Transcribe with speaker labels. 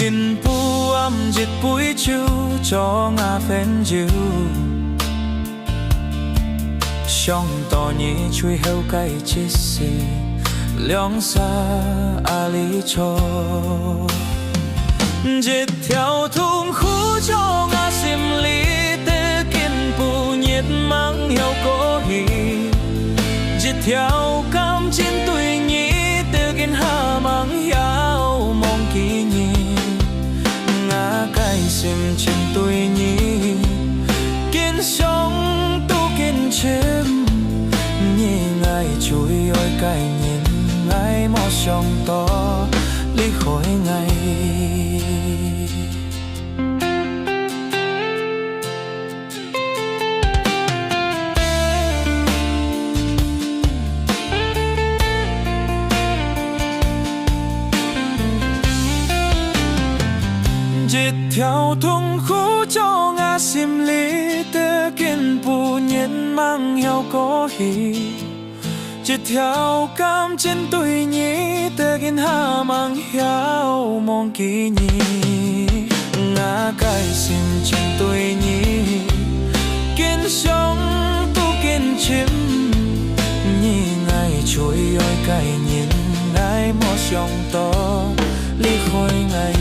Speaker 1: kinh pu âm dịch buổi chiều cho ngà phèn chiều trong tỏ nhị chui heo cây chết xì liang xa ali cho dịch theo thung khu cho ngà sim lý tê kinh pu nhiệt mang heo có hì dịch theo cam chín tuổi nhị tê kinh hà mang heo mong kỳ nhị ngà cây sim chín tuổi nhị kinh sống tu kinh chim nhị ngày chui ơi cây nhìn ngày mò sông to lý khỏi ngày dịch theo thung khu cho ngà sim lý tê kinh pu nhiên mang heo có hì dịch theo cam trên tuổi nhí tê kinh hà mang heo mong kỳ nhí ngà cây sim trên tuổi nhí kinh sống tu kinh chim nhí ngày trôi ơi cây nhìn ngày mò sông to lý khôi ngày